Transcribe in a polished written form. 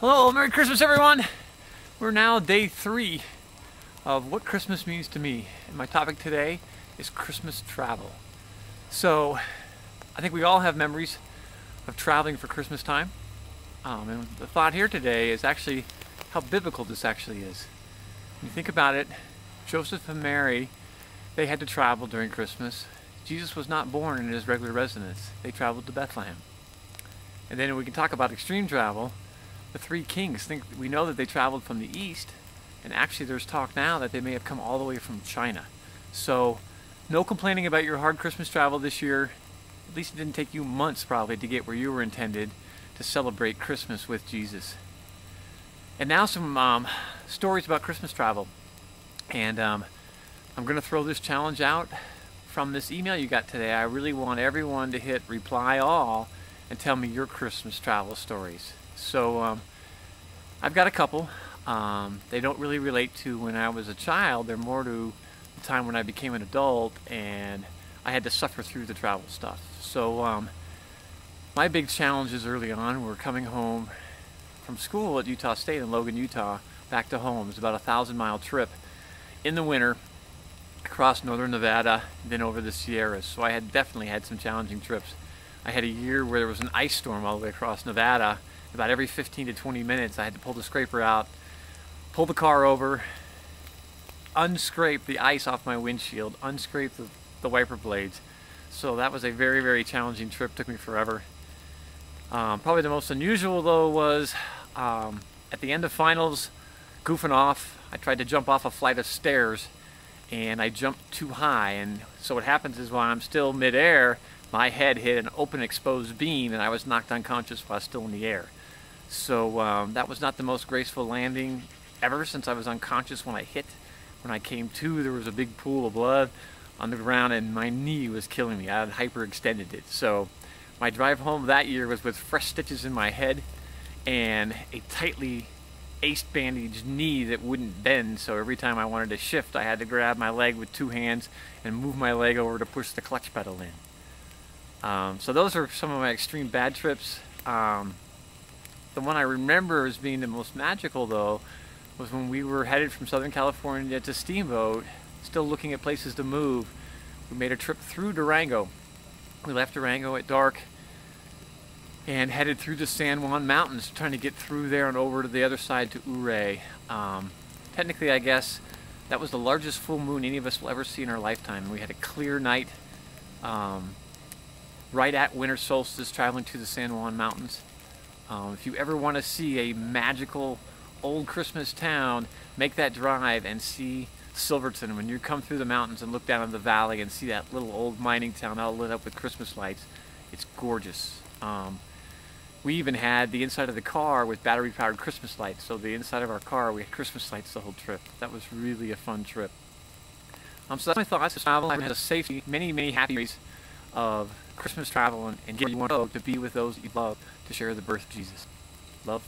Hello, Merry Christmas everyone! We're now day 3 of what Christmas means to me. And my topic today is Christmas travel. So, I think we all have memories of traveling for Christmas time. And the thought here today is actually how biblical this actually is. When you think about it, Joseph and Mary, they had to travel during Christmas. Jesus was not born in his regular residence. They traveled to Bethlehem. And then we can talk about extreme travel. The three kings, we know that they traveled from the east, and actually there's talk now that they may have come all the way from China. So no complaining about your hard Christmas travel this year. At least it didn't take you months probably to get where you were intended to celebrate Christmas with Jesus. And now some stories about Christmas travel. And I'm going to throw this challenge out from this email you got today. I really want everyone to hit reply all and tell me your Christmas travel stories. So I've got a couple. They don't really relate to when I was a child. They're more to the time when I became an adult and I had to suffer through the travel stuff. So my big challenges early on were coming home from school at Utah State in Logan, Utah, back to home. It was about a 1,000-mile trip in the winter across northern Nevada, then over the Sierras. So I had definitely had some challenging trips. I had a year where there was an ice storm all the way across Nevada. About every 15 to 20 minutes I had to pull the scraper out, pull the car over, unscrape the ice off my windshield, unscrape the wiper blades. So that was a very, very challenging trip. Took me forever. Probably the most unusual though was at the end of finals, goofing off, I tried to jump off a flight of stairs and I jumped too high, and so what happens is while I'm still midair, my head hit an open exposed beam and I was knocked unconscious while still in the air. So that was not the most graceful landing ever, since I was unconscious when I hit. When I came to, there was a big pool of blood on the ground and my knee was killing me. I had hyperextended it. So my drive home that year was with fresh stitches in my head and a tightly ace-bandaged knee that wouldn't bend. So every time I wanted to shift, I had to grab my leg with 2 hands and move my leg over to push the clutch pedal in. So those are some of my extreme bad trips. The one I remember as being the most magical though was when we were headed from Southern California to Steamboat, still looking at places to move. We made a trip through Durango. We left Durango at dark and headed through the San Juan Mountains, trying to get through there and over to the other side to Ouray. Technically, I guess that was the largest full moon any of us will ever see in our lifetime. We had a clear night right at winter solstice traveling to the San Juan Mountains. If you ever want to see a magical old Christmas town, make that drive and see Silverton. When you come through the mountains and look down in the valley and see that little old mining town all lit up with Christmas lights, it's gorgeous. We even had the inside of the car with battery-powered Christmas lights. So the inside of our car, we had Christmas lights the whole trip. That was really a fun trip. So that's my thoughts of travel. I've had a safety, many, many happy memories of Christmas travel and getting you want to go to be with those you love, to share the birth of Jesus. Love.